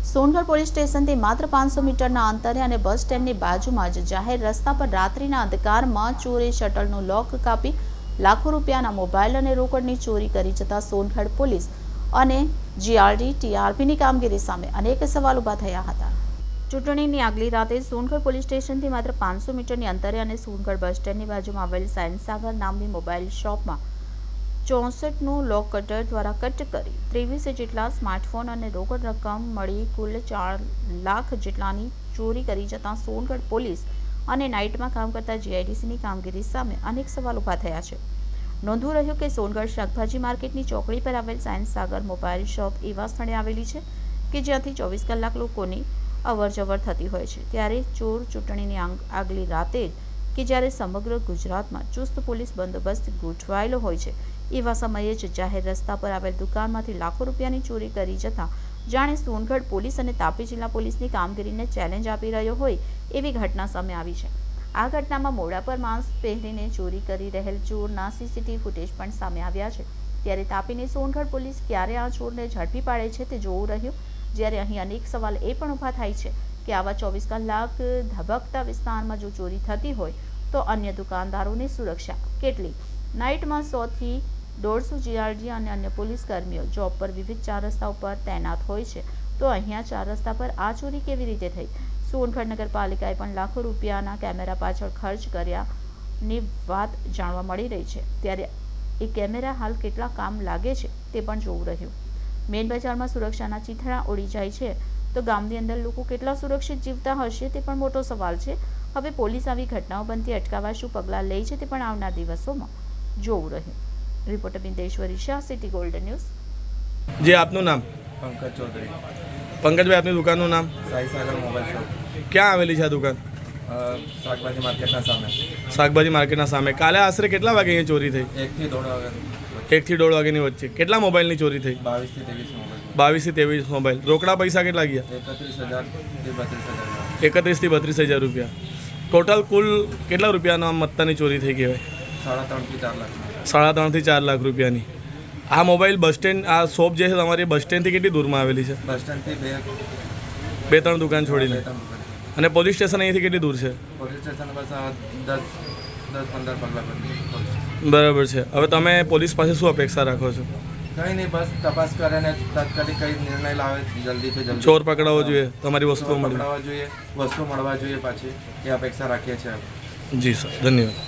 Songadh police સ્ટેશનથી માત્ર 500 મીટરના અંતરે અને બસ સ્ટેન્ડની બાજુમાં જ જાહેર રસ્તા પર રાત્રિના અંધકારમાં ચોરે શટલનું લોક કાપી લાખો રૂપિયાના મોબાઈલ અને રોકડની ચોરી કરી જતા સોનગઢ પોલીસ અને જીઆરડી ટીઆરપીની કામગીરી સામે અનેક સવાલ ઊભા થયા હતા। ચૂંટણીની આગલી રાતે સોનગઢ પોલીસ સ્ટેશનથી માત્ર 500 મીટરની અંતરે અને સોનગઢ બસ સ્ટેન્ડની બાજુમાં આવેલ સાયન્સ સાગર નામની મોબાઈલ શોપમાં 64નું લોક કટર દ્વારા કટ કરી 23 જેટલા સ્માર્ટફોન અને રોકડ રકમ મળી કુલ 4 લાખ જેટલાની ચોરી કરી જતા સોનગઢ પોલીસ અને નાઇટમાં કામ કરતા જીઆઈડીસીની કામગીરી સામે અનેક સવાલ ઊભા થયા છે। નોંધવું રહ્યું કે સોનગઢ શાકભાજી માર્કેટની ચોકડી પર આવેલ સાયન્સ સાગર મોબાઈલ શોપ એવા સ્થળે આવેલી છે કે જ્યાંથી 24 કલાક લોકોની અવરજવર થતી હોય છે। ત્યારે ચોર ચૂંટણીની આગલી રાતે કે જ્યારે સમગ્ર ગુજરાતમાં ચુસ્ત પોલીસ બંદોબસ્ત ગોઠવાયેલો હોય છે એવા સમયે જ જાહેર રસ્તા પર આવેલ દુકાનમાંથી લાખો રૂપિયાની ચોરી કરી જતા જાણે સોનગઢ પોલીસ અને તાપી જિલ્લા પોલીસની કામગીરીને ચેલેન્જ આપી રહ્યો હોય એવી ઘટના સામે આવી છે। આ ઘટનામાં મોઢા પર માસ્ક પહેરીને ચોરી કરી રહેલ ચોરના સીસીટીવી ફૂટેજ પણ સામે આવ્યા છે। ત્યારે તાપીની સોનગઢ પોલીસ ક્યારે આ ચોરને ઝડપી પાડે છે તે જોવું રહ્યું। જ્યારે અહીં અનેક સવાલ એ પણ ઊભા થાય છે કે આવા 24 કલાક ધબકતા વિસ્તારમાં જો ચોરી થતી હોય તો અન્ય દુકાનદારોની સુરક્ષા કેટલી? નાઇટમાં 100 થી 150 જીઆરડી અને અન્ય પોલીસ કર્મીઓ જોબ પર વિવિધ 4 રસ્તા ઉપર તૈનાત હોય છે તો અહીંયા 4 રસ્તા પર આ ચોરી કેવી રીતે થઈ? સોનગઢ નગરપાલિકાએ પણ લાખો રૂપિયાના કેમેરા પાછળ ખર્ચ કર્યાની વાત જાણવા મળી રહી છે। ત્યારે એ કેમેરા હાલ કેટલા કામ લાગે છે તે પણ જોવું રહ્યું। મેઇન બજારમાં સુરક્ષાના ચીથડા ઉડી જાય છે તો ગામની અંદર લોકો કેટલા સુરક્ષિત જીવતા હશે તે પણ મોટો સવાલ છે। હવે પોલીસ આવી ઘટનાઓ બનતી અટકાવવા શું પગલાં લે છે તે પણ આવનાર દિવસોમાં જોવું રહ્યું। Reporter Bindeshwari Shah, city golden news. जी, आपનું નામ? पंकज चौधरी। पंकजभाई, આપની દુકાનનું નામ? Sai Sagar mobile shop. ક્યાં આવેલી છે આ દુકાન? શાકભાજી માર્કેટના સામે। શાકભાજી માર્કેટના સામે। કાલે આશરે કેટલા વાગે અહીંયા ચોરી થઈ? 1 થી 1.5 વાગે। 1 થી 1.5 વાગ્યાની વચ્ચે કેટલા મોબાઈલની ચોરી થઈ? 22 થી 23 મોબાઈલ। 22 થી 23 મોબાઈલ। રોકડા પૈસા કેટલા ગયા? 31 થી 32 રૂપિયા। ટોટલ કુલ કેટલા રૂપિયાના મત્તાની ચોરી થઈ કહેવાય? 3.5 થી 4 લાખ। 3.5 થી 4 લાખ રૂપિયાની। આ મોબાઈલ બસ સ્ટેન્ડ, આ શોપ જે છે તમારી બસ સ્ટેન્ડથી કેટલી દૂરમાં આવેલી છે? બસ સ્ટેન્ડથી 2-3 દુકાન છોડીને। અને પોલીસ સ્ટેશન અહીંથી કેટલી દૂર છે? પોલીસ સ્ટેશન બસ 10-15 પગલાં પર। બરાબર છે। હવે તમે પોલીસ પાસે શું અપેક્ષા રાખો છો? કંઈ નહીં, બસ તપાસ કરે ને તાત્કાલિક કંઈ નિર્ણય લાવે જલ્દીથી જલ્દી। ચોર પકડાવવો જોઈએ, તમારી વસ્તુઓ પકડાવવા જોઈએ, વસ્તુ મળવા જોઈએ પાછી, એ અપેક્ષા રાખીએ છીએ। જી સર, ધન્યવાદ।